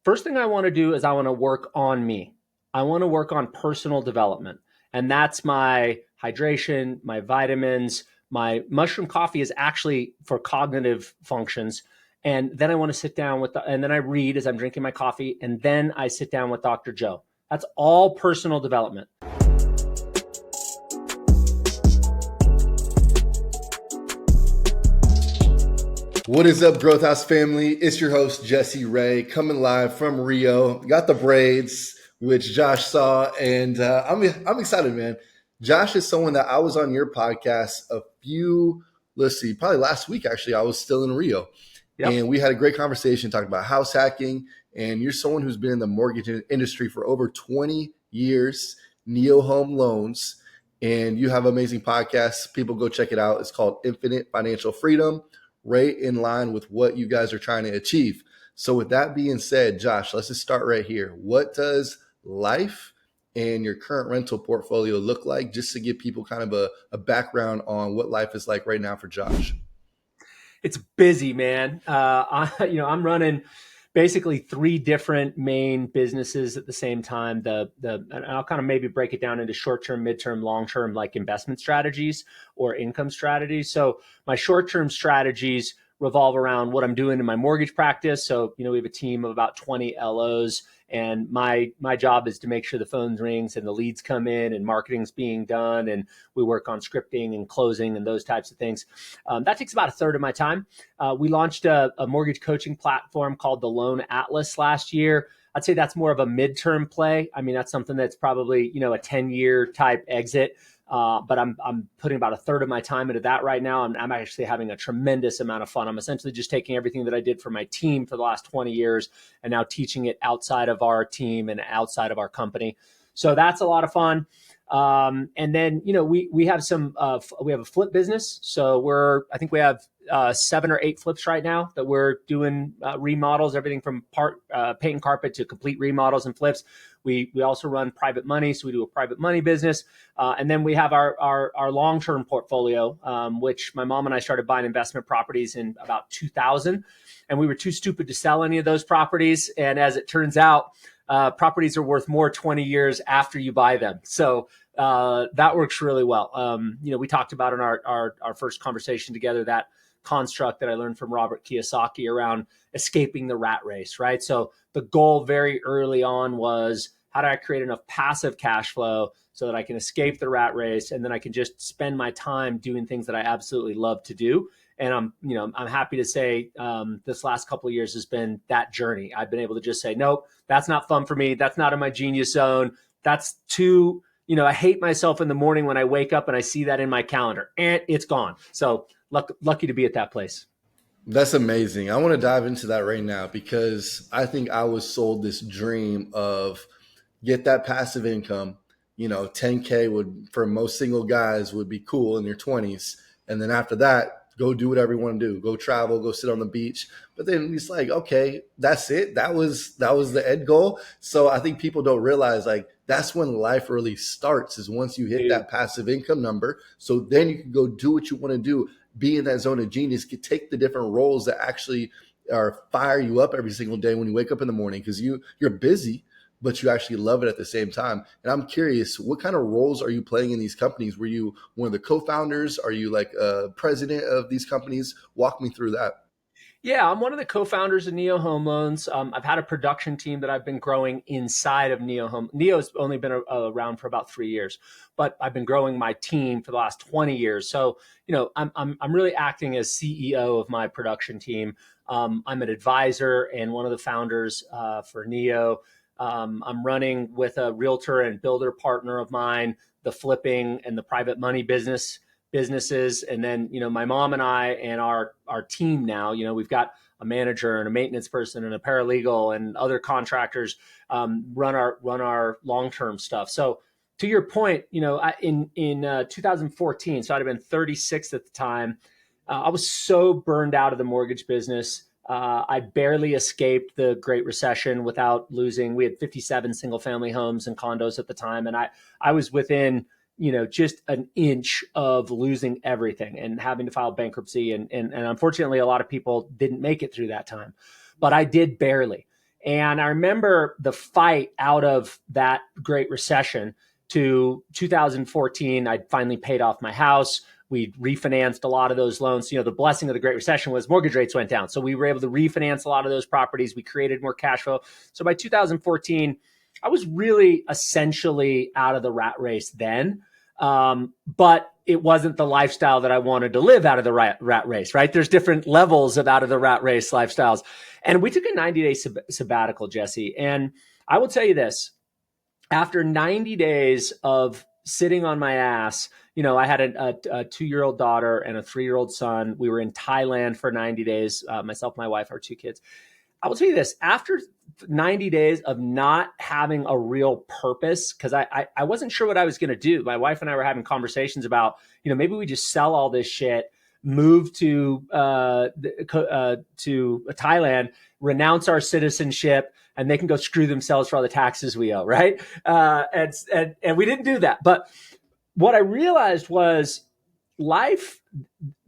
First thing I want to do is I want to work on me. I want to work on personal development. And that's my hydration, my vitamins, my mushroom coffee is actually for cognitive functions. And then I want to sit down and then I read as I'm drinking my coffee. And then I sit down with Dr. Joe. That's all personal development. What is up, Growth House family? It's your host, Jesse Ray, coming live from Rio. Got the braids, which Josh saw, and I'm excited, man. Josh is someone that I was on your podcast probably last week, actually. I was still in Rio. Yep. And we had a great conversation talking about house hacking, and you're someone who's been in the mortgage industry for over 20 years, Neo Home Loans, and you have an amazing podcast. People go check it out. It's called Infinite Financial Freedom. Right in line with what you guys are trying to achieve. So with that being said, Josh, let's just start right here. What does life and your current rental portfolio look like, just to give people kind of a background on what life is like right now for Josh? It's busy, man. I'm running basically three different main businesses at the same time. And I'll kind of maybe break it down into short-term, midterm, long-term, like investment strategies or income strategies. So my short-term strategies revolve around what I'm doing in my mortgage practice. So, we have a team of about 20 LOs, and my job is to make sure the phone rings and the leads come in and marketing's being done, and we work on scripting and closing and those types of things. That takes about a third of my time. We launched a mortgage coaching platform called the Loan Atlas last year. I'd say that's more of a midterm play. I mean, that's something that's probably, a 10-year type exit. But I'm putting about a third of my time into that right now. I'm actually having a tremendous amount of fun. I'm essentially just taking everything that I did for my team for the last 20 years and now teaching it outside of our team and outside of our company. So that's a lot of fun. And then, we have we have a flip business. So I think we have 7 or 8 flips right now that we're doing remodels, everything from paint and carpet to complete remodels and flips. We also run private money, so we do a private money business. And then we have our long-term portfolio, which my mom and I started buying investment properties in about 2000. And we were too stupid to sell any of those properties. And as it turns out, properties are worth more 20 years after you buy them. So that works really well. We talked about in our first conversation together that construct that I learned from Robert Kiyosaki around escaping the rat race, right? So the goal very early on was, how do I create enough passive cash flow so that I can escape the rat race, and then I can just spend my time doing things that I absolutely love to do. And I'm happy to say this last couple of years has been that journey. I've been able to just say, nope, that's not fun for me. That's not in my genius zone. That's too, I hate myself in the morning when I wake up and I see that in my calendar and it's gone. So lucky to be at that place. That's amazing. I want to dive into that right now, because I think I was sold this dream of get that passive income. 10K would, for most single guys, would be cool in your 20s. And then after that, go do whatever you want to do. Go travel, go sit on the beach. But then it's like, okay, that's it. That was the end goal. So I think people don't realize, like, that's when life really starts, is once you hit that passive income number. So then you can go do what you want to do, be in that zone of genius, take the different roles that actually fire you up every single day when you wake up in the morning, because you're busy, but you actually love it at the same time. And I'm curious, what kind of roles are you playing in these companies? Were you one of the co-founders? Are you like a president of these companies? Walk me through that. Yeah, I'm one of the co-founders of Neo Home Loans. I've had a production team that I've been growing inside of Neo Home. Neo's only been around for about 3 years, but I've been growing my team for the last 20 years. So, I'm really acting as CEO of my production team. I'm an advisor and one of the founders for Neo. I'm running with a realtor and builder partner of mine, the flipping and the private money businesses. And then, my mom and I and our team now, we've got a manager and a maintenance person and a paralegal and other contractors run our long-term stuff. So to your point, in 2014, so I'd have been 36 at the time. I was so burned out of the mortgage business. I barely escaped the Great Recession without losing. We had 57 single family homes and condos at the time. And I was within, just an inch of losing everything and having to file bankruptcy. And unfortunately, a lot of people didn't make it through that time, but I did barely. And I remember the fight out of that Great Recession to 2014. I finally paid off my house. We refinanced a lot of those loans. The blessing of the Great Recession was mortgage rates went down. So we were able to refinance a lot of those properties. We created more cash flow. So by 2014, I was really essentially out of the rat race then. But it wasn't the lifestyle that I wanted to live out of the rat race, right? There's different levels of out of the rat race lifestyles. And we took a 90-day sabbatical, Jesse. And I will tell you this, after 90 days of sitting on my ass, I had a 2-year-old daughter and a 3-year-old son. We were in Thailand for 90 days, myself, my wife, our 2 kids. I will tell you this, after 90 days of not having a real purpose, because I wasn't sure what I was going to do. My wife and I were having conversations about, maybe we just sell all this shit, move to Thailand, renounce our citizenship, and they can go screw themselves for all the taxes we owe, right? And we didn't do that. But what I realized was life,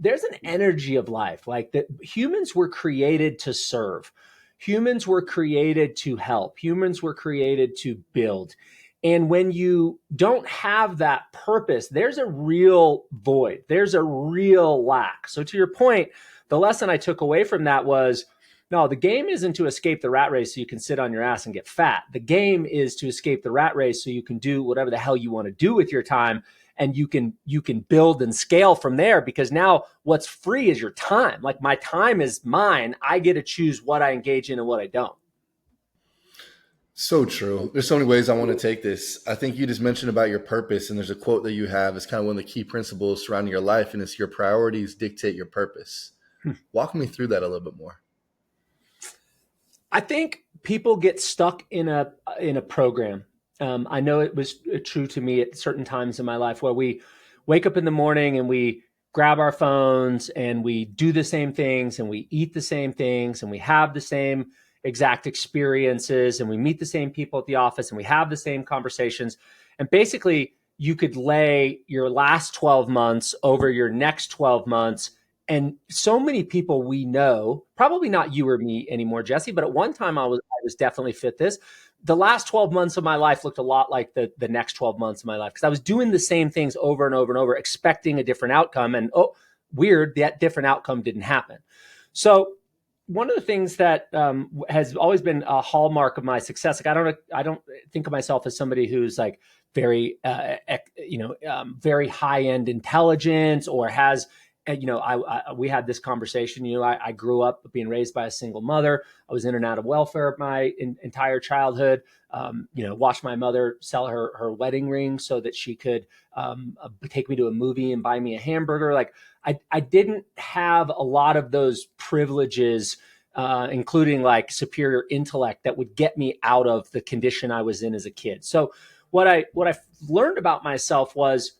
there's an energy of life, like that humans were created to serve. Humans were created to help. Humans were created to build. And when you don't have that purpose, there's a real void. There's a real lack. So to your point, the lesson I took away from that was, no, the game isn't to escape the rat race so you can sit on your ass and get fat. The game is to escape the rat race so you can do whatever the hell you want to do with your time, and you can build and scale from there, because now what's free is your time. Like, my time is mine. I get to choose what I engage in and what I don't. So true. There's so many ways I want to take this. I think you just mentioned about your purpose, and there's a quote that you have. It's kind of one of the key principles surrounding your life, and it's your priorities dictate your purpose. Walk me through that a little bit more. I think people get stuck in a program. I know it was true to me at certain times in my life, where we wake up in the morning and we grab our phones and we do the same things and we eat the same things and we have the same exact experiences and we meet the same people at the office and we have the same conversations. And basically, you could lay your last 12 months over your next 12 months. And so many people we know, probably not you or me anymore, Jesse, but at one time I was definitely fit this. The last 12 months of my life looked a lot like the next 12 months of my life, because I was doing the same things over and over and over, expecting a different outcome. And weird, that different outcome didn't happen. So one of the things that has always been a hallmark of my success, like I don't think of myself as somebody who's like very, very high end intelligence or has. We had this conversation. I grew up being raised by a single mother. I was in and out of welfare my entire childhood. Watched my mother sell her wedding ring so that she could take me to a movie and buy me a hamburger. Like, I didn't have a lot of those privileges, including like superior intellect, that would get me out of the condition I was in as a kid. So what I learned about myself was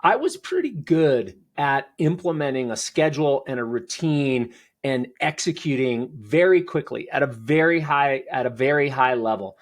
I was pretty good at implementing a schedule and a routine and executing very quickly at a very high level.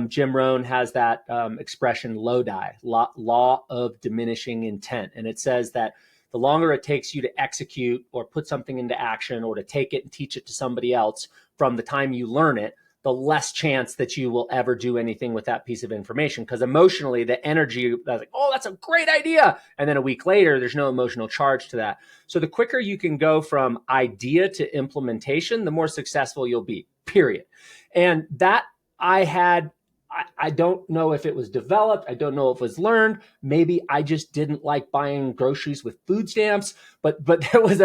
Jim Rohn has that expression, law of diminishing intent. And it says that the longer it takes you to execute or put something into action or to take it and teach it to somebody else from the time you learn it, the less chance that you will ever do anything with that piece of information. Because emotionally, the energy, that's like, oh, that's a great idea. And then a week later, there's no emotional charge to that. So the quicker you can go from idea to implementation, the more successful you'll be, period. And that I don't know if it was developed. I don't know if it was learned. Maybe I just didn't like buying groceries with food stamps, but there was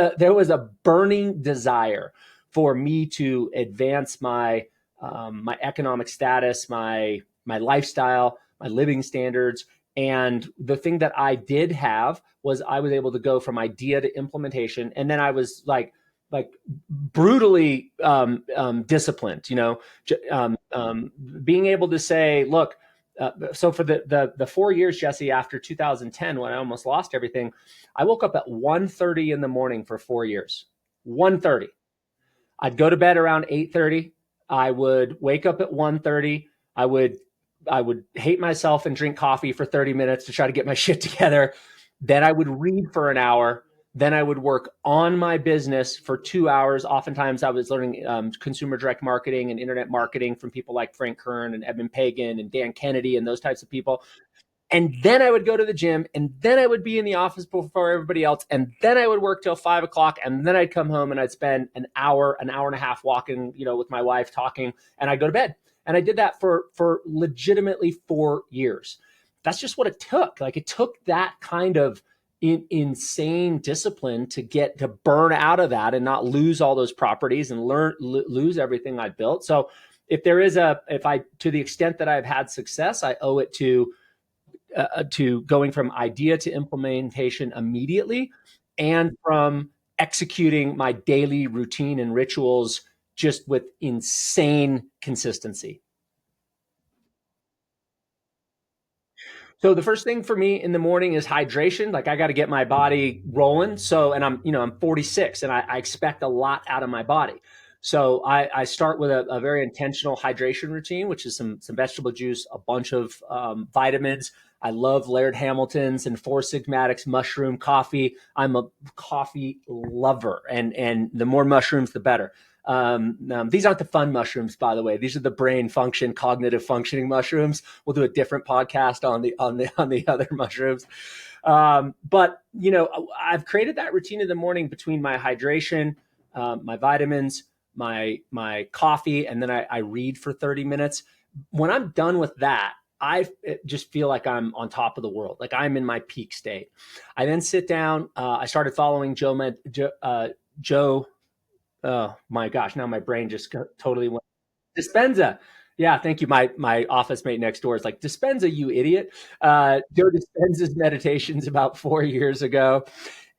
a burning desire for me to advance my economic status, my lifestyle, my living standards. And the thing that I did have was I was able to go from idea to implementation. And then I was like brutally disciplined, being able to say, look, so for the 4 years, Jesse, after 2010, when I almost lost everything, I woke up at 1:30 in the morning for 4 years, 1:30. I'd go to bed around 8:30. I would wake up at 1:30. I would hate myself and drink coffee for 30 minutes to try to get my shit together. Then I would read for an hour. Then I would work on my business for 2 hours. Oftentimes I was learning consumer direct marketing and internet marketing from people like Frank Kern and Eben Pagan and Dan Kennedy and those types of people. And then I would go to the gym, and then I would be in the office before everybody else, and then I would work till 5 o'clock, and then I'd come home and I'd spend an hour and a half walking, with my wife talking, and I'd go to bed. And I did that for legitimately 4 years. That's just what it took. Like, it took that kind of insane discipline to burn out of that and not lose all those properties and lose everything I built. So if to the extent that I've had success, I owe it to going from idea to implementation immediately, and from executing my daily routine and rituals just with insane consistency. So the first thing for me in the morning is hydration. Like, I got to get my body rolling. So, and I'm 46, and I expect a lot out of my body. So I start with a very intentional hydration routine, which is some vegetable juice, a bunch of vitamins. I love Laird Hamilton's and Four Sigmatics mushroom coffee. I'm a coffee lover, and the more mushrooms, the better. These aren't the fun mushrooms, by the way. These are the brain function, cognitive functioning mushrooms. We'll do a different podcast on the other mushrooms. But I've created that routine in the morning between my hydration, my vitamins, my coffee, and then I read for 30 minutes. When I'm done with that, I just feel like I'm on top of the world. Like, I'm in my peak state. I then sit down. I started following Joe. Oh my gosh! Now my brain just totally went. Dispenza. Yeah, thank you. My office mate next door is like, Dispenza, you idiot. Joe Dispenza's meditations about 4 years ago.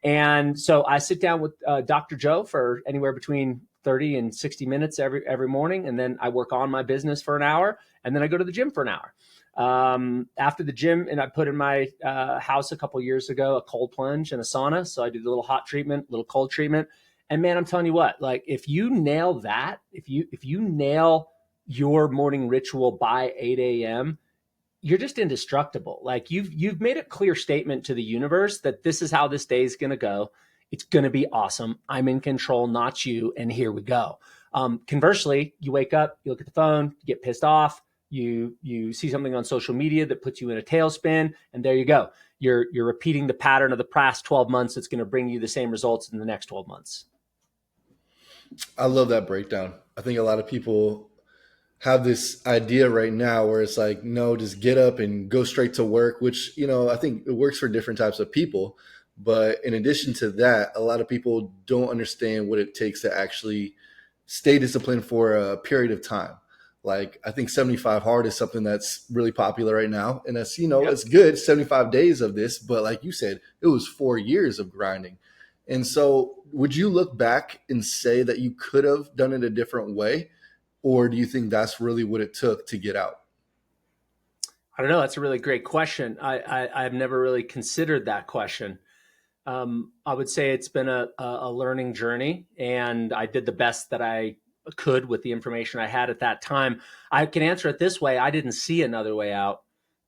And so I sit down with Dr. Joe for anywhere between 30 and 60 minutes every morning. And then I work on my business for an hour. And then I go to the gym for an hour. After the gym, and I put in my house a couple years ago a cold plunge and a sauna. So I do the little hot treatment, little cold treatment. And man, I'm telling you what, like, if you nail that, if you nail your morning ritual by 8 a.m., you're just indestructible. Like, you've made a clear statement to the universe that this is how this day is going to go. It's going to be awesome. I'm in control, not you. And here we go. Conversely, you wake up, you look at the phone, you get pissed off, you see something on social media that puts you in a tailspin, and there you go. You're repeating the pattern of the past 12 months. That's going to bring you the same results in the next 12 months. I love that breakdown. I think a lot of people have this idea right now where it's like, no, just get up and go straight to work, which, I think it works for different types of people. But in addition to that, a lot of people don't understand what it takes to actually stay disciplined for a period of time. Like, I think 75 hard is something that's really popular right now. And that's, Yep. it's good, 75 days of this. But like you said, it was 4 years of grinding. And so would you look back and say that you could have done it a different way? Or do you think that's really what it took to get out? I don't know. That's a really great question. I've never really considered that question. I would say it's been a learning journey, and I did the best that I could with the information I had at that time. I can answer it this way: I didn't see another way out.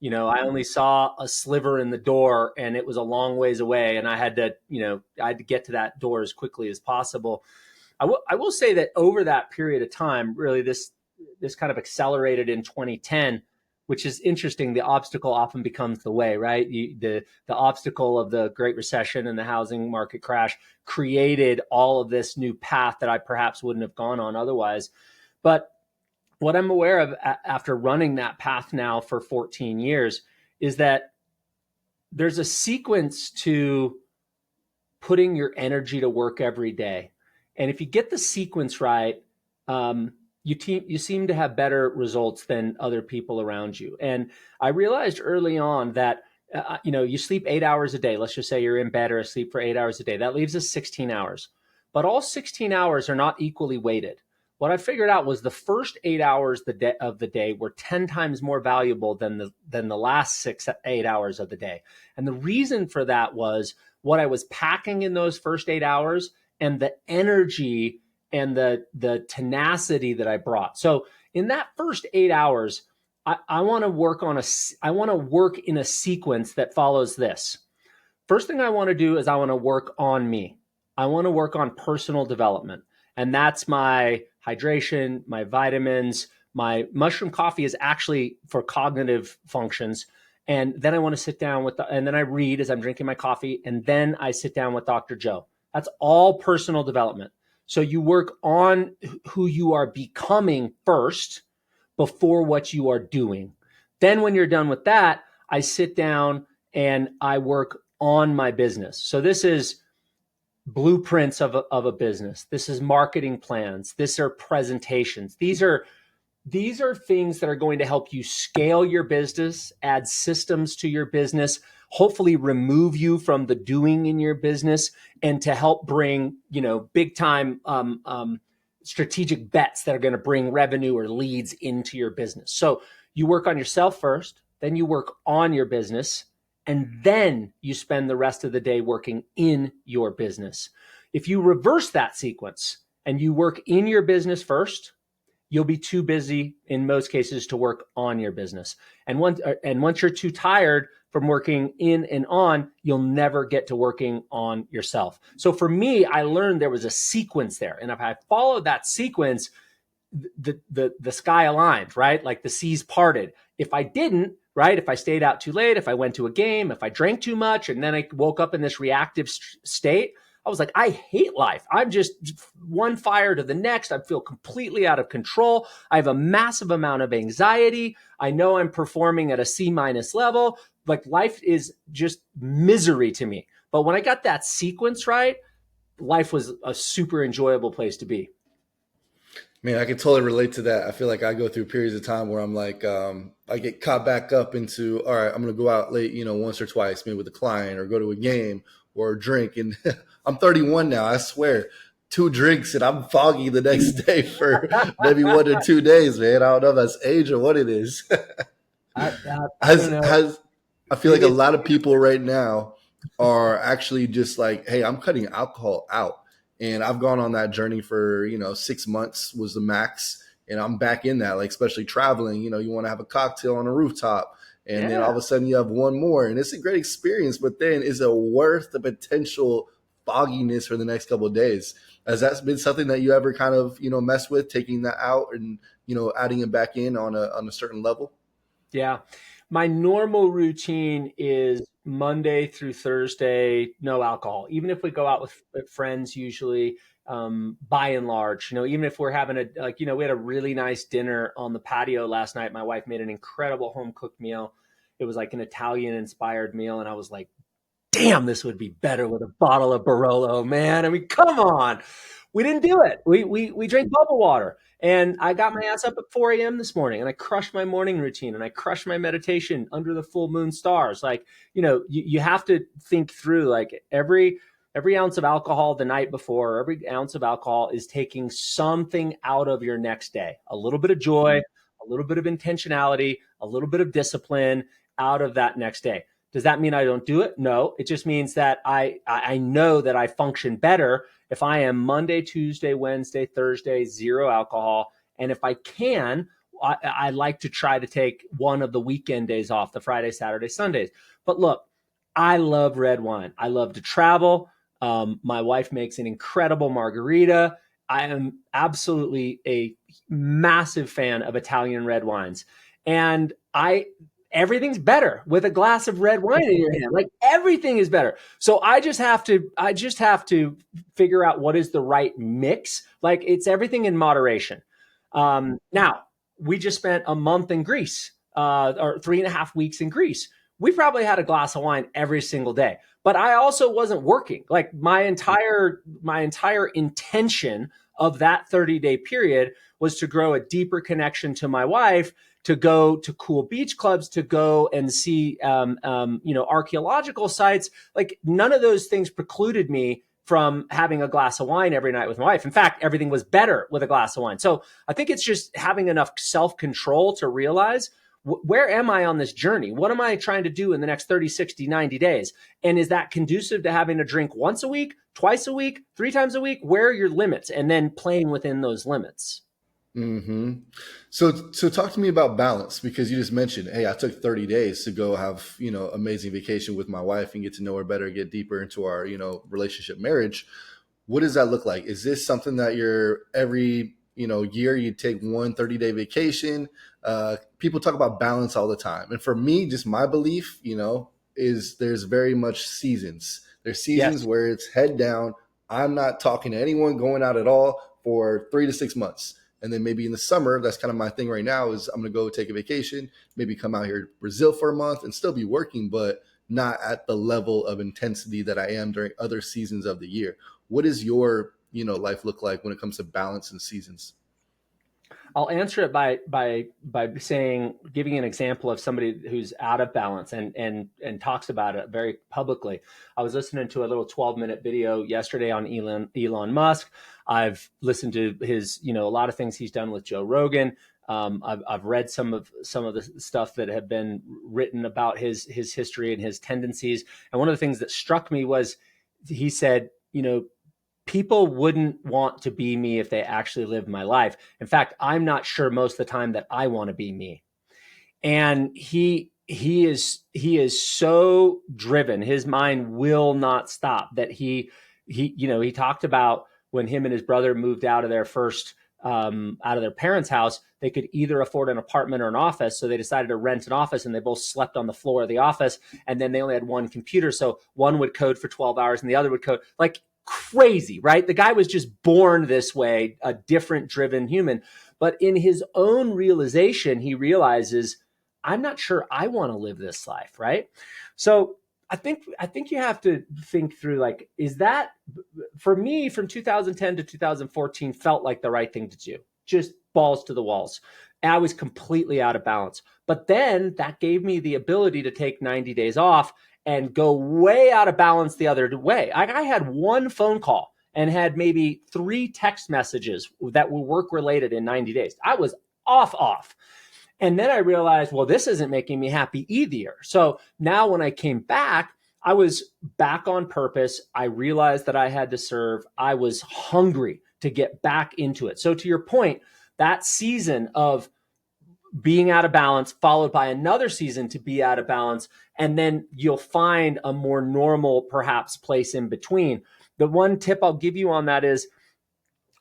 I only saw a sliver in the door, and it was a long ways away, and I had to get to that door as quickly as possible. I will say that over that period of time, really, this kind of accelerated in 2010, which is interesting. The obstacle often becomes the way, right? The obstacle of the Great Recession and the housing market crash created all of this new path that I perhaps wouldn't have gone on otherwise. But what I'm aware of after running that path now for 14 years is that there's a sequence to putting your energy to work every day. And if you get the sequence right, you seem to have better results than other people around you. And I realized early on that you sleep 8 hours a day. Let's just say you're in bed or asleep for 8 hours a day. That leaves us 16 hours. But all 16 hours are not equally weighted. What I figured out was the first 8 hours of the day were 10 times more valuable than the last 8 hours of the day. And the reason for that was what I was packing in those first 8 hours and the energy and the tenacity that I brought. So in that first 8 hours, I want to work in a sequence that follows this. first thing I want to do is I want to work on me. I want to work on personal development. And that's my hydration, my vitamins, my mushroom coffee is actually for cognitive functions. And then I want to sit down and then I read as I'm drinking my coffee. And then I sit down with Dr. Joe. That's all personal development. So you work on who you are becoming first before what you are doing. Then when you're done with that, I sit down and I work on my business. So this is blueprints of a business. This is marketing plans. These are presentations. These are things that are going to help you scale your business, add systems to your business, hopefully remove you from the doing in your business, and to help bring, big time strategic bets that are going to bring revenue or leads into your business. So you work on yourself first, then you work on your business, and then you spend the rest of the day working in your business. If you reverse that sequence and you work in your business first, you'll be too busy in most cases to work on your business. And once you're too tired from working in and on, you'll never get to working on yourself. So for me, I learned there was a sequence there. And if I followed that sequence, the sky aligned, right? Like the seas parted. If I didn't, right? If I stayed out too late, if I went to a game, if I drank too much, and then I woke up in this reactive state, I was like, I hate life. I'm just one fire to the next. I feel completely out of control. I have a massive amount of anxiety. I know I'm performing at a C- level. Like life is just misery to me. But when I got that sequence right, life was a super enjoyable place to be. Man, I can totally relate to that. I feel like I go through periods of time where I'm like, I get caught back up into, all right, I'm going to go out late, once or twice, maybe with a client or go to a game or drink. And I'm 31 now. I swear, 2 drinks and I'm foggy the next day for maybe 1 or 2 days, man. I don't know if that's age or what it is. I don't know. I feel like a lot of people right now are actually just like, hey, I'm cutting alcohol out. And I've gone on that journey for, 6 months was the max. And I'm back in that, like, especially traveling, you want to have a cocktail on a rooftop. And then all Yeah. of a sudden you have one more. And it's a great experience. But then is it worth the potential fogginess for the next couple of days? Has that been something that you ever kind of, mess with, taking that out and, adding it back in on a certain level? Yeah. My normal routine is Monday through Thursday, no alcohol. Even if we go out with friends, usually, by and large, even if we're having we had a really nice dinner on the patio last night. My wife made an incredible home cooked meal. It was like an Italian inspired meal. And I was like, damn, this would be better with a bottle of Barolo, man. I mean, come on. We didn't do it. We drank bubble water. And I got my ass up at 4 a.m. this morning and I crushed my morning routine and I crushed my meditation under the full moon stars. Like, you have to think through like every ounce of alcohol the night before, every ounce of alcohol is taking something out of your next day. A little bit of joy, a little bit of intentionality, a little bit of discipline out of that next day. Does that mean I don't do it? No, it just means that I know that I function better if I am Monday, Tuesday, Wednesday, Thursday, zero alcohol. And if I can, I like to try to take one of the weekend days off, the Friday, Saturday, Sundays. But look, I love red wine. I love to travel. My wife makes an incredible margarita. I am absolutely a massive fan of Italian red wines. And everything's better with a glass of red wine in your hand. Like everything is better. So I just have to figure out what is the right mix. Like it's everything in moderation. Now we just spent a month in Greece, or 3.5 weeks in Greece. We probably had a glass of wine every single day, but I also wasn't working. Like my entire intention of that 30-day period was to grow a deeper connection to my wife, to go to cool beach clubs, to go and see, archaeological sites. Like none of those things precluded me from having a glass of wine every night with my wife. In fact, everything was better with a glass of wine. So I think it's just having enough self-control to realize where am I on this journey? What am I trying to do in the next 30, 60, 90 days? And is that conducive to having a drink once a week, twice a week, 3 times a week? Where are your limits? And then playing within those limits. Hmm. So talk to me about balance, because you just mentioned, hey, I took 30 days to go have, amazing vacation with my wife and get to know her better, get deeper into our, relationship, marriage. What does that look like? Is this something that you're every, year you take one 30-day vacation? People talk about balance all the time. And for me, just my belief, is there's very much seasons. There's seasons Yes. where it's head down. I'm not talking to anyone, going out at all for 3 to 6 months. And then maybe in the summer, that's kind of my thing right now, is I'm going to go take a vacation, maybe come out here to Brazil for a month and still be working, but not at the level of intensity that I am during other seasons of the year. What does your, life look like when it comes to balance and seasons? I'll answer it by saying, giving an example of somebody who's out of balance and talks about it very publicly. I was listening to a little 12-minute video yesterday on Elon Musk. I've listened to his, a lot of things he's done with Joe Rogan. I've read some of the stuff that have been written about his history and his tendencies. And one of the things that struck me was he said, people wouldn't want to be me if they actually lived my life. In fact, I'm not sure most of the time that I want to be me. And he is so driven. His mind will not stop. That he talked about when him and his brother moved out of their first out of their parents' house, they could either afford an apartment or an office. So they decided to rent an office, and they both slept on the floor of the office. And then they only had one computer. So one would code for 12 hours and the other would code, like, crazy, right? The guy was just born this way, a different driven human. But in his own realization, he realizes, I'm not sure I want to live this life, right? So I think you have to think through, like, is that, for me, from 2010 to 2014 felt like the right thing to do. Just balls to the walls. And I was completely out of balance. But then that gave me the ability to take 90 days off and go way out of balance the other way. I had one phone call and had maybe 3 text messages that were work related in 90 days. I was off. And then I realized, well, this isn't making me happy either. So now when I came back, I was back on purpose. I realized that I had to serve. I was hungry to get back into it. So to your point, that season of being out of balance, followed by another season to be out of balance, and then you'll find a more normal, perhaps, place in between. The one tip I'll give you on that is,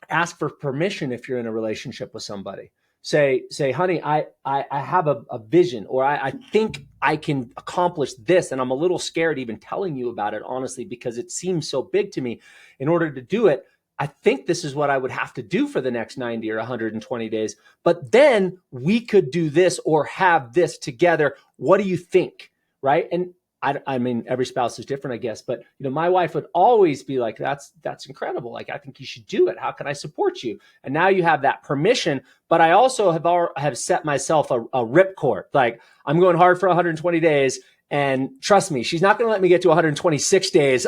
ask for permission if you're in a relationship with somebody. Say, honey, I have a vision, or I think I can accomplish this, and I'm a little scared even telling you about it, honestly, because it seems so big to me. In order to do it, I think this is what I would have to do for the next 90 or 120 days. But then we could do this or have this together. What do you think? Right. And I mean, every spouse is different, I guess, but my wife would always be like, that's incredible. Like, I think you should do it. How can I support you? And now you have that permission. But I also have set myself a ripcord. Like, I'm going hard for 120 days. And trust me, she's not going to let me get to 126 days.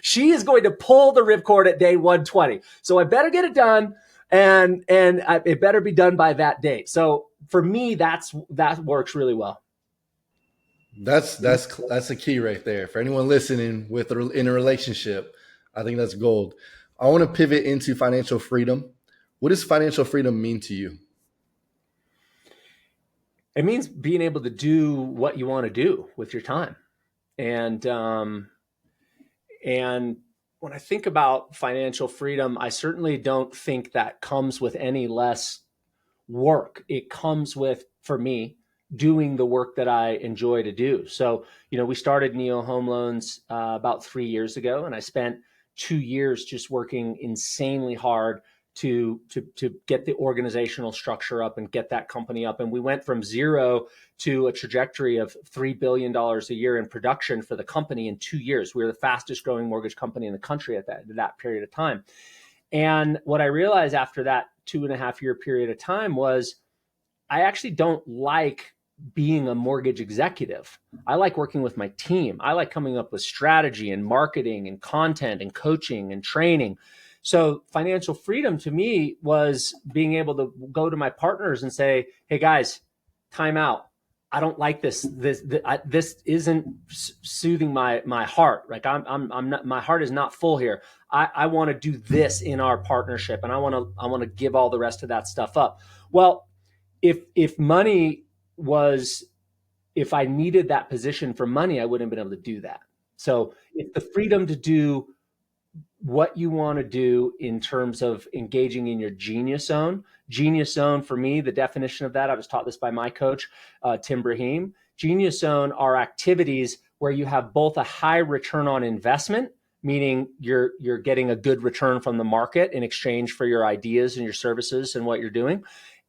She is going to pull the ripcord at day 120. So I better get it done, and it better be done by that date. So for me, that works really well. That's a key right there for anyone listening in a relationship. I think that's gold. I want to pivot into financial freedom. What does financial freedom mean to you? It means being able to do what you want to do with your time. And and when I think about financial freedom, I certainly don't think that comes with any less work. It comes with, for me, doing the work that I enjoy to do. So, we started Neo Home Loans about 3 years ago, and I spent 2 years just working insanely hard to get the organizational structure up and get that company up. And we went from zero to a trajectory of $3 billion a year in production for the company in 2 years. We were the fastest growing mortgage company in the country at that period of time. And what I realized after that 2.5 year period of time was, I actually don't like being a mortgage executive. I like working with my team. I like coming up with strategy and marketing and content and coaching and training. So financial freedom to me was being able to go to my partners and say, hey guys, time out. I don't like this. This isn't soothing my heart. Like, I'm not, my heart is not full here. I want to do this in our partnership, and I want to give all the rest of that stuff up. Well, if money was, if I needed that position for money, I wouldn't have been able to do that. So it's the freedom to do what you want to do in terms of engaging in your genius zone. Genius zone, for me, the definition of that, I was taught this by my coach, Tim Brahim. Genius zone are activities where you have both a high return on investment, meaning you're getting a good return from the market in exchange for your ideas and your services and what you're doing,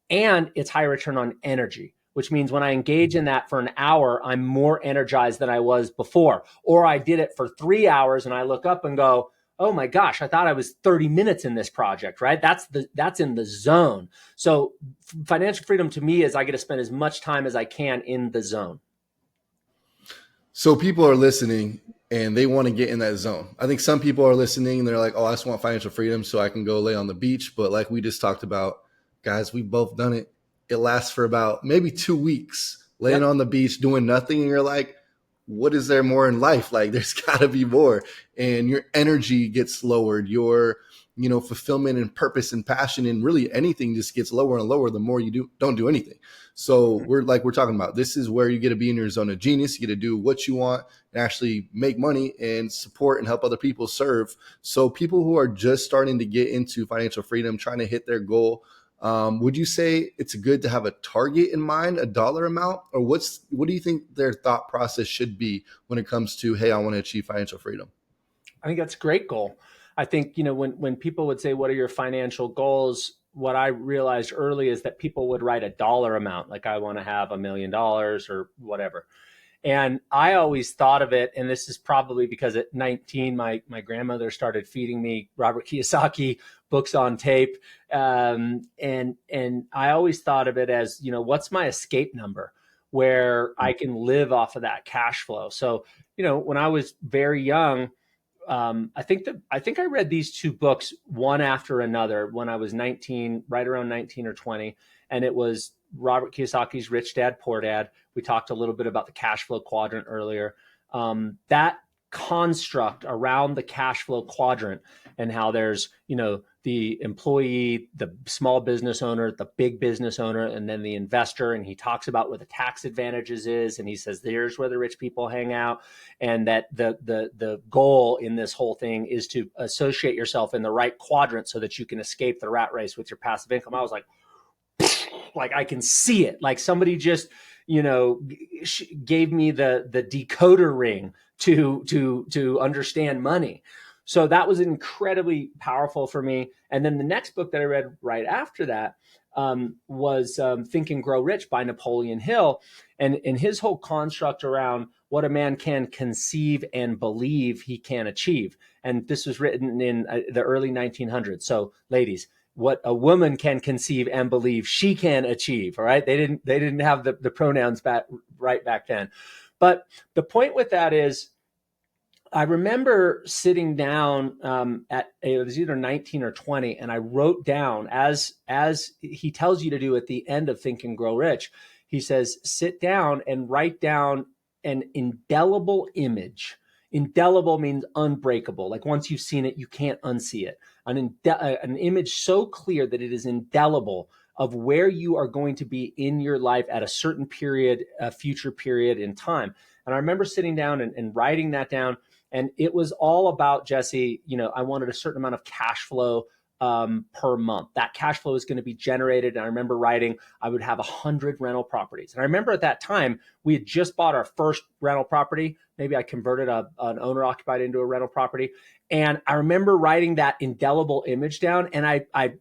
and it's high return on energy, which means when I engage in that for an hour, I'm more energized than I was before. Or I did it for 3 hours and I look up and go, oh my gosh, I thought I was 30 minutes in this project, right? That's in the zone. So financial freedom to me is I get to spend as much time as I can in the zone. So people are listening and they want to get in that zone. I think some people are listening and they're like, oh, I just want financial freedom so I can go lay on the beach. But like we just talked about, guys, we've both done it. It lasts for about maybe 2 weeks laying Yep. on the beach doing nothing. And you're like, what is there more in life? Like there's got to be more. And your energy gets lowered. Your, fulfillment and purpose and passion and really anything just gets lower and lower the more you don't do anything. So we're talking about, this is where you get to be in your zone of genius. You get to do what you want and actually make money and support and help other people serve. So people who are just starting to get into financial freedom, trying to hit their goal, would you say it's good to have a target in mind, a dollar amount, or what do you think their thought process should be when it comes to, hey, I want to achieve financial freedom? I think that's a great goal. I think, when people would say, what are your financial goals? What I realized early is that people would write a dollar amount, like I want to have $1 million or whatever. And I always thought of it, and this is probably because at 19, my grandmother started feeding me Robert Kiyosaki books on tape. And I always thought of it as, what's my escape number where I can live off of that cash flow? So, when I was very young, I think I read these two books one after another when I was 19, right around 19 or 20. And it was Robert Kiyosaki's Rich Dad, Poor Dad. We talked a little bit about the cash flow quadrant earlier. That construct around the cash flow quadrant and how there's, the employee, the small business owner, the big business owner, and then the investor. And he talks about where the tax advantages is. And he says, there's where the rich people hang out. And that the goal in this whole thing is to associate yourself in the right quadrant so that you can escape the rat race with your passive income. I was like I can see it. Like somebody just, gave me the decoder ring to understand money. So that was incredibly powerful for me. And then the next book that I read right after that was Think and Grow Rich by Napoleon Hill, and his whole construct around what a man can conceive and believe he can achieve. And this was written in the early 1900s. So, ladies, what a woman can conceive and believe she can achieve. All right, they didn't have the pronouns right back then. But the point with that is, I remember sitting down it was either 19 or 20, and I wrote down, as he tells you to do at the end of Think and Grow Rich. He says, sit down and write down an indelible image. Indelible means unbreakable. Like once you've seen it, you can't unsee it. An image so clear that it is indelible of where you are going to be in your life at a certain period, a future period in time. And I remember sitting down and writing that down. And it was all about, Jesse, I wanted a certain amount of cash flow per month. That cash flow is going to be generated. And I remember writing, I would have 100 rental properties. And I remember at that time, we had just bought our first rental property. Maybe I converted an owner occupied into a rental property. And I remember writing that indelible image down. And I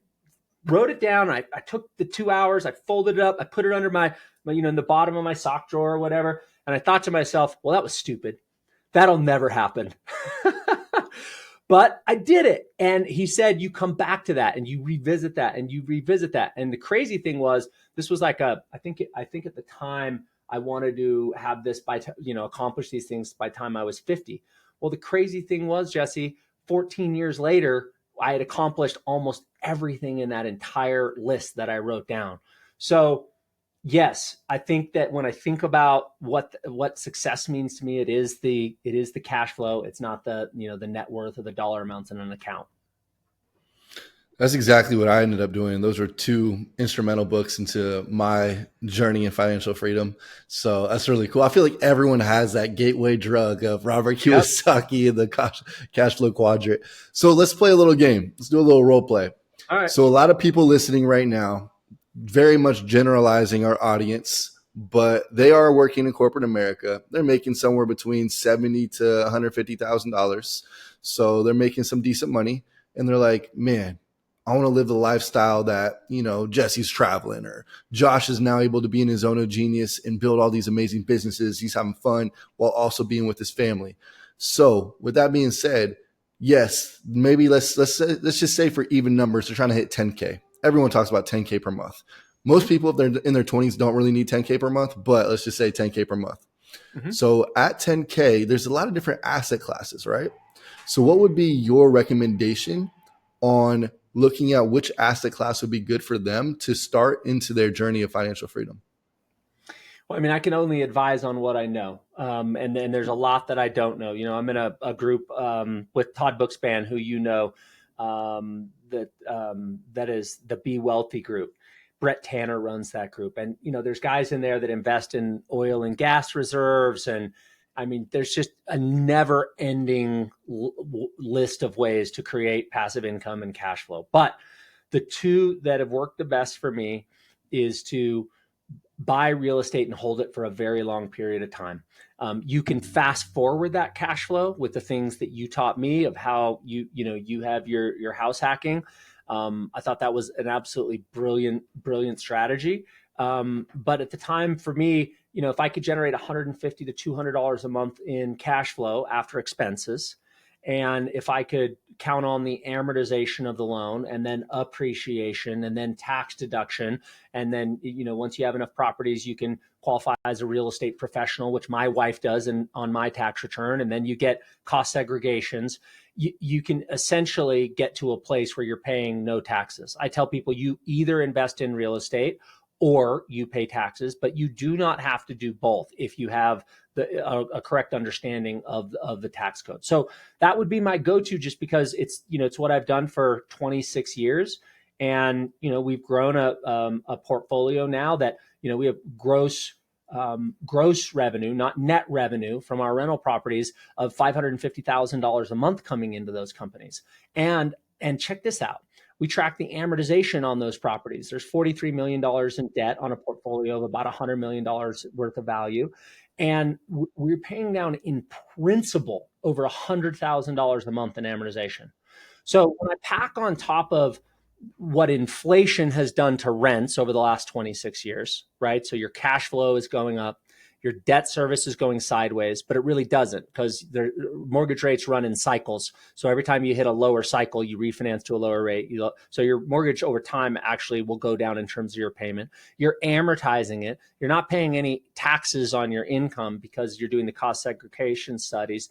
wrote it down. I took the 2 hours, I folded it up, I put it under my in the bottom of my sock drawer or whatever. And I thought to myself, well, that was stupid. That'll never happen. But I did it. And he said, you come back to that and you revisit that and you revisit that. And the crazy thing was, this was like I think at the time I wanted to have this accomplish these things by the time I was 50. Well, the crazy thing was, Jesse, 14 years later, I had accomplished almost everything in that entire list that I wrote down. So Yes, I think that when I think about what success means to me, it is the cash flow. It's not the, the net worth or the dollar amounts in an account. That's exactly what I ended up doing. Those were two instrumental books into my journey in financial freedom. So that's really cool. I feel like everyone has that gateway drug of Robert Yep. Kiyosaki and the cash flow quadrant. So let's play a little game. Let's do a little role play. All right. So a lot of people listening right now, very much generalizing our audience, but they are working in corporate America. They're making somewhere between $70 to $150,000. So they're making some decent money. And they're like, man, I want to live the lifestyle that, Jesse's traveling, or Josh is now able to be in his zone of genius and build all these amazing businesses. He's having fun while also being with his family. So with that being said, yes, maybe let's just say for even numbers, they're trying to hit 10K. Everyone talks about 10K per month. Most people, if they're in their 20s, don't really need 10K per month, but let's just say 10K per month. Mm-hmm. So at 10K, there's a lot of different asset classes, right? So what would be your recommendation on looking at which asset class would be good for them to start into their journey of financial freedom? Well, I mean, I can only advise on what I know. And then there's a lot that I don't know. I'm in a group with Todd Bookspan, who that is the Be Wealthy group. Brett Tanner runs that group. And, there's guys in there that invest in oil and gas reserves. And I mean, there's just a never ending list of ways to create passive income and cash flow. But the two that have worked the best for me is to buy real estate and hold it for a very long period of time. You can fast forward that cash flow with the things that you taught me of how you have your house hacking. I thought that was an absolutely brilliant strategy. But at the time, for me, if I could generate $150 to $200 a month in cash flow after expenses, and if I could count on the amortization of the loan and then appreciation and then tax deduction, and then, once you have enough properties, you can qualify as a real estate professional, which my wife does on my tax return. And then you get cost segregations. You can essentially get to a place where you're paying no taxes. I tell people, you either invest in real estate or you pay taxes, but you do not have to do both if you have a correct understanding of the tax code. So that would be my go-to, just because it's what I've done for 26 years. And, we've grown a portfolio now that, we have gross revenue, not net revenue, from our rental properties of $550,000 a month coming into those companies. And check this out. We track the amortization on those properties. There's $43 million in debt on a portfolio of about $100 million worth of value. And we're paying down in principal over $100,000 a month in amortization. So when I pack on top of what inflation has done to rents over the last 26 years, right? So your cash flow is going up, your debt service is going sideways, but it really doesn't, because mortgage rates run in cycles. So every time you hit a lower cycle, you refinance to a lower rate. So your mortgage over time actually will go down in terms of your payment. You're amortizing it. You're not paying any taxes on your income because you're doing the cost segregation studies.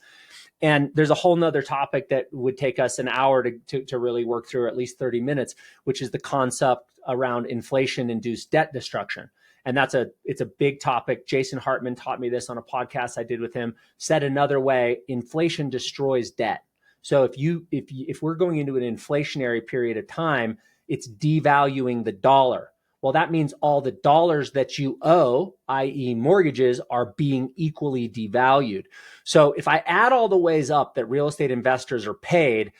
And there's a whole nother topic that would take us an hour to really work through, at least 30 minutes, which is the concept around inflation-induced debt destruction. And it's a big topic. Jason Hartman taught me this on a podcast I did with him. Said another way, inflation destroys debt. So if we're going into an inflationary period of time, it's devaluing the dollar. Well, that means all the dollars that you owe, i.e. mortgages, are being equally devalued. So if I add all the ways up that real estate investors are paid,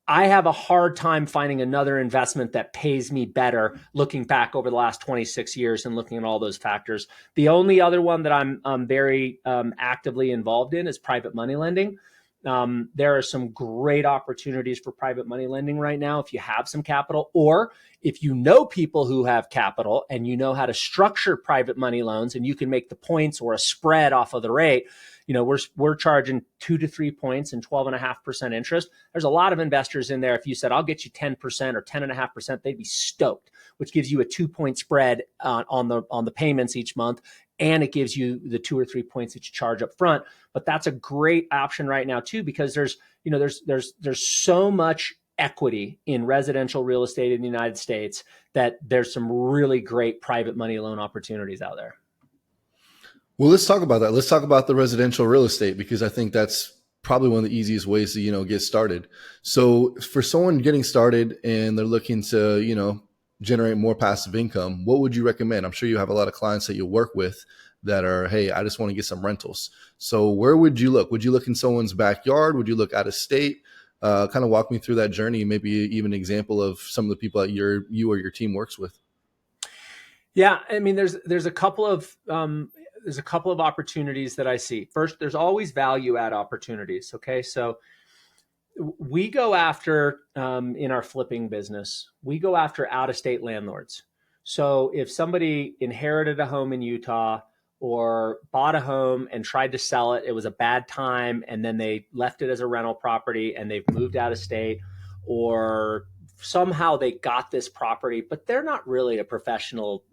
I have a hard time finding another investment that pays me better, looking back over the last 26 years and looking at all those factors. The only other one that I'm very actively involved in is private money lending. There are some great opportunities for private money lending right now if you have some capital, or if you know people who have capital and you know how to structure private money loans, and you can make the points or a spread off of the rate. We're charging 2 to 3 points and 12.5% interest. There's a lot of investors in there. If you said, I'll get you 10% or 10.5%, they'd be stoked, which gives you a 2-point spread on the payments each month. And it gives you the 2 or 3 points that you charge up front. But that's a great option right now too, because there's so much equity in residential real estate in the United States that there's some really great private money loan opportunities out there. Well, let's talk about that. Let's talk about the residential real estate because I think that's probably one of the easiest ways to, get started. So for someone getting started and they're looking to, generate more passive income, what would you recommend? I'm sure you have a lot of clients that you work with that are, hey, I just want to get some rentals. So where would you look? Would you look in someone's backyard? Would you look out of state? Kind of walk me through that journey, maybe even an example of some of the people that you or your team works with. Yeah, I mean, there's a couple of opportunities that I see. First, there's always value add opportunities. Okay, so we go after in our flipping business, we go after out of state landlords. So if somebody inherited a home in Utah or bought a home and tried to sell it, it was a bad time, and then they left it as a rental property and they've moved out of state, or somehow they got this property, but they're not really a professional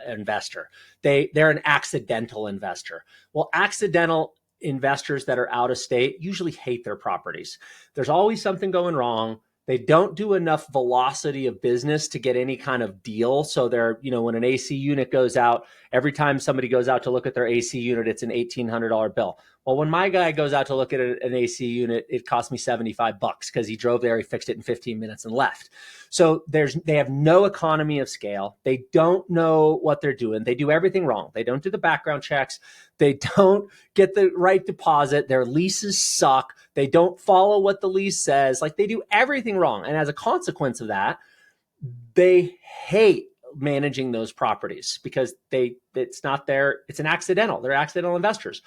investor. They're an accidental investor. Well, accidental investors that are out of state usually hate their properties. There's always something going wrong. They don't do enough velocity of business to get any kind of deal. So they're, when an AC unit goes out, every time somebody goes out to look at their AC unit, it's an $1,800 bill. Well, when my guy goes out to look at an AC unit, it cost me $75 because he drove there, he fixed it in 15 minutes and left. So they have no economy of scale. They don't know what they're doing. They do everything wrong. They don't do the background checks. They don't get the right deposit. Their leases suck. They don't follow what the lease says. Like, they do everything wrong. And as a consequence of that, they hate managing those properties because it's an accidental. They're accidental investors.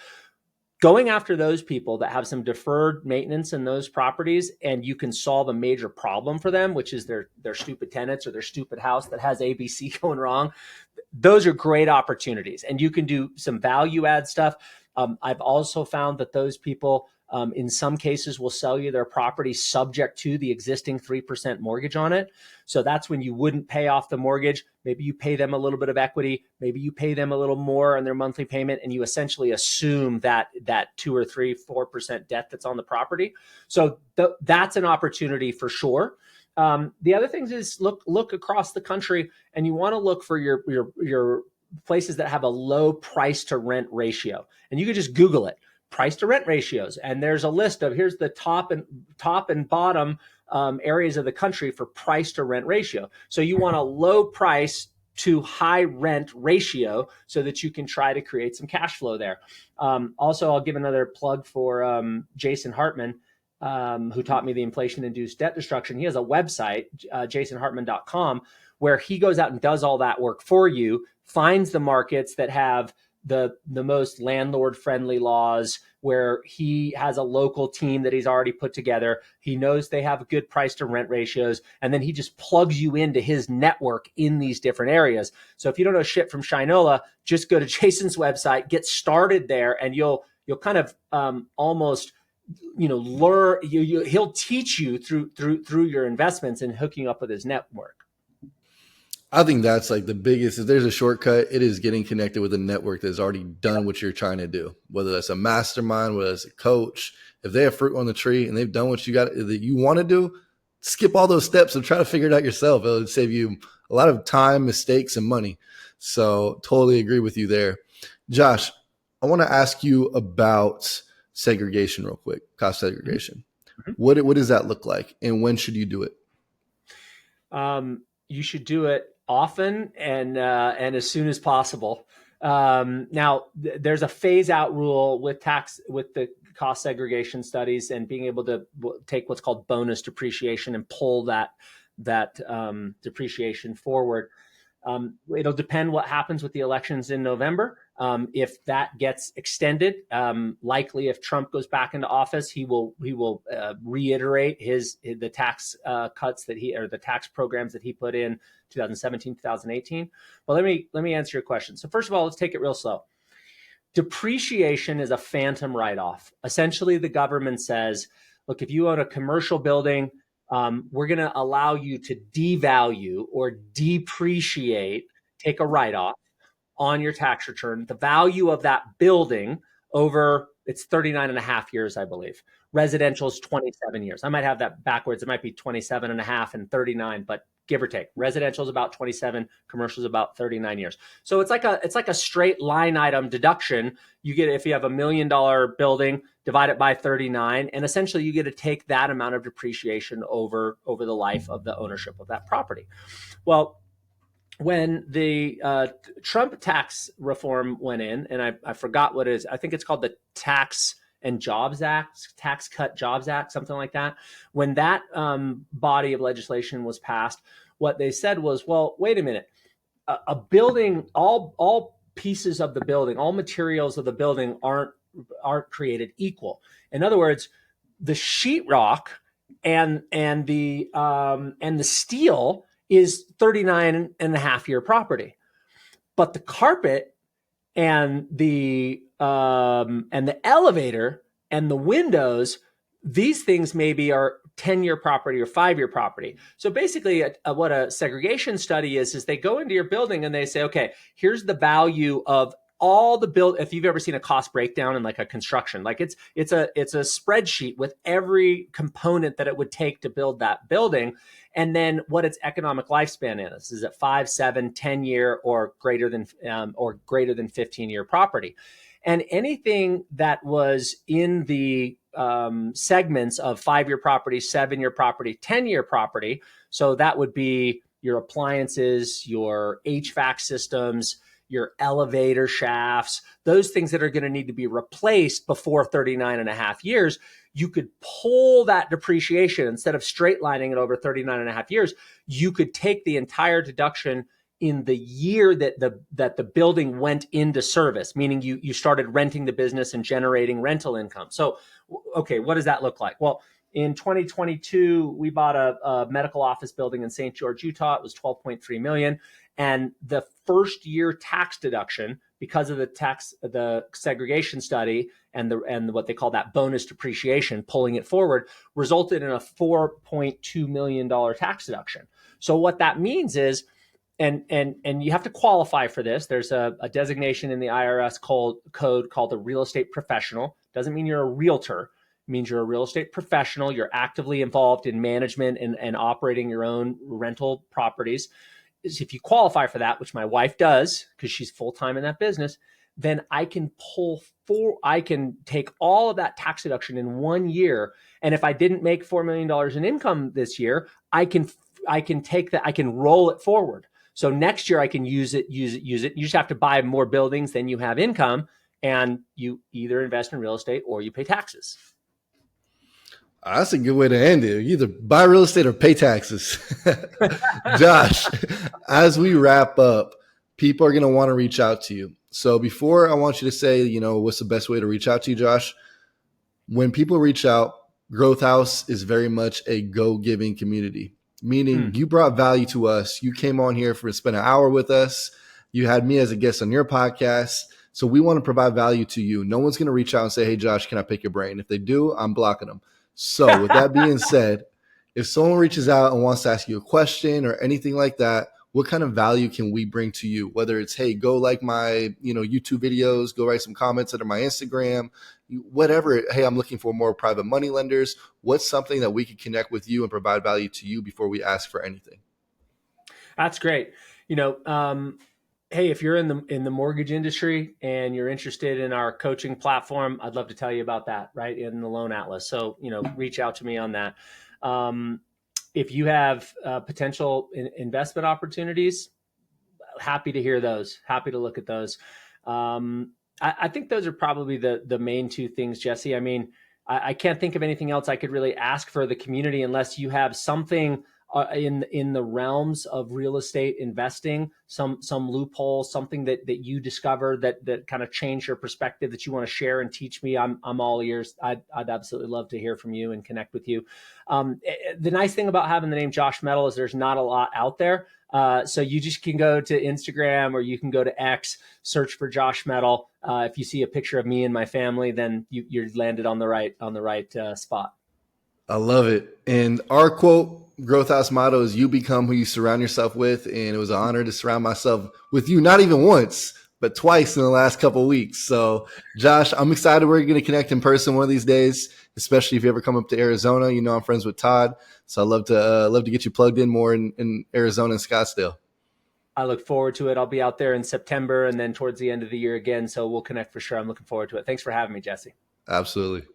Going after those people that have some deferred maintenance in those properties, and you can solve a major problem for them, which is their stupid tenants or their stupid house that has ABC going wrong. Those are great opportunities, and you can do some value add stuff. I've also found that those people, in some cases, will sell you their property subject to the existing 3% mortgage on it. So that's when you wouldn't pay off the mortgage. Maybe you pay them a little bit of equity. Maybe you pay them a little more on their monthly payment, and you essentially assume that 2 or 3, 4% debt that's on the property. So that's an opportunity for sure. The other things is look across the country, and you want to look for your places that have a low price to rent ratio. And you can just Google it, price to rent ratios. And there's a list of, here's the top and bottom areas of the country for price to rent ratio. So you want a low price to high rent ratio so that you can try to create some cash flow there. Also, I'll give another plug for Jason Hartman, who taught me the inflation-induced debt destruction. He has a website, jasonhartman.com, where he goes out and does all that work for you, finds the markets that have the most landlord-friendly laws, where he has a local team that he's already put together. He knows they have good price to rent ratios, and then he just plugs you into his network in these different areas. So if you don't know shit from Shinola, just go to Jason's website, get started there, and you'll kind of almost learn. He'll teach you through your investments and hooking up with his network. I think that's like the biggest. If there's a shortcut, it is getting connected with a network that's already done what you're trying to do. Whether that's a mastermind, whether it's a coach, if they have fruit on the tree and they've done what that you want to do, skip all those steps and try to figure it out yourself. It'll save you a lot of time, mistakes, and money. So totally agree with you there. Josh, I want to ask you about segregation real quick, cost segregation. Mm-hmm. What does that look like, and when should you do it? You should do it often and as soon as possible. Now, there's a phase out rule with the cost segregation studies, and being able to take what's called bonus depreciation and pull that depreciation forward. It'll depend what happens with the elections in November. If that gets extended, likely if Trump goes back into office, he will reiterate the tax cuts the tax programs that he put in 2017, 2018. Well, let me answer your question. So first of all, let's take it real slow. Depreciation is a phantom write-off. Essentially, the government says, look, if you own a commercial building, we're going to allow you to devalue or depreciate, take a write-off on your tax return, the value of that building over, it's 39 and a half years, I believe. Residential is 27 years. I might have that backwards. It might be 27 and a half and 39, but give or take. Residential is about 27, commercial is about 39 years. So it's like a straight line item deduction. You get, if you have $1 million building, divide it by 39, and essentially you get to take that amount of depreciation over the life of the ownership of that property. Well, when the Trump tax reform went in, and I forgot what it is, I think it's called the Tax and Jobs Act, Tax Cut Jobs Act, something like that. When that body of legislation was passed, what they said was, well, wait a minute, a building, all pieces of the building, all materials of the building aren't created equal. In other words, the sheetrock and the steel is 39 and a half year property, but the carpet and the elevator and the windows, these things maybe are 10-year property or 5-year property. So basically what a segregation study is they go into your building and they say, okay, here's the value of all the build. If you've ever seen a cost breakdown in like a construction, like it's a spreadsheet with every component that it would take to build that building. And then what its economic lifespan is. Is it 5, 7, 10 year or greater than 15-year property? And anything that was in the segments of 5-year property, 7-year property, 10-year property. So that would be your appliances, your HVAC systems, your elevator shafts, those things that are going to need to be replaced before 39 and a half years. You could pull that depreciation instead of straight lining it over 39 and a half years. You could take the entire deduction in the year that the building went into service, meaning you started renting the business and generating rental income. So, okay, what does that look like? Well, in 2022, we bought a medical office building in St. George, Utah. It was $12.3 million. And the first year tax deduction, because of the segregation study and what they call that bonus depreciation, pulling it forward, resulted in a $4.2 million tax deduction. So what that means is, and you have to qualify for this. There's a designation in the IRS code called a real estate professional. Doesn't mean you're a realtor. It means you're a real estate professional. You're actively involved in management and operating your own rental properties. If you qualify for that, which my wife does because she's full-time in that business, then I can take all of that tax deduction in 1 year. And if I didn't make $4 million in income this year, I can take that, I can roll it forward. So next year I can use it. You just have to buy more buildings than you have income, and you either invest in real estate or you pay taxes. That's a good way to end it. Either buy real estate or pay taxes. Josh, as we wrap up, people are going to want to reach out to you. So before I want you to say, what's the best way to reach out to you, Josh? When people reach out, Growth House is very much a go-giving community, meaning you brought value to us. You came on here to spend an hour with us. You had me as a guest on your podcast. So we want to provide value to you. No one's going to reach out and say, hey, Josh, can I pick your brain? If they do, I'm blocking them. So with that being said, if someone reaches out and wants to ask you a question or anything like that, what kind of value can we bring to you? Whether it's, hey, go like my, YouTube videos, go write some comments under my Instagram, whatever. Hey, I'm looking for more private money lenders. What's something that we can connect with you and provide value to you before we ask for anything? That's great. Hey, if you're in the mortgage industry and you're interested in our coaching platform, I'd love to tell you about that, right, in the Loan Atlas. So, reach out to me on that. If you have potential investment opportunities, happy to hear those, happy to look at those. I think those are probably the main two things, Jesse. I mean, I can't think of anything else I could really ask for the community unless you have something in the realms of real estate investing, some loophole, something that you discover that kind of changed your perspective that you want to share and teach me. I'm all ears. I'd absolutely love to hear from you and connect with you. The nice thing about having the name Josh Mettle is there's not a lot out there. So you just can go to Instagram or you can go to X, search for Josh Mettle. If you see a picture of me and my family, then you're landed on the right spot. I love it. And our quote, Growth House motto is you become who you surround yourself with. And it was an honor to surround myself with you, not even once, but twice in the last couple of weeks. So, Josh, I'm excited we're going to connect in person one of these days, especially if you ever come up to Arizona. You know, I'm friends with Todd, so I'd love to get you plugged in more in Arizona and Scottsdale. I look forward to it. I'll be out there in September and then towards the end of the year again. So we'll connect for sure. I'm looking forward to it. Thanks for having me, Jesse. Absolutely.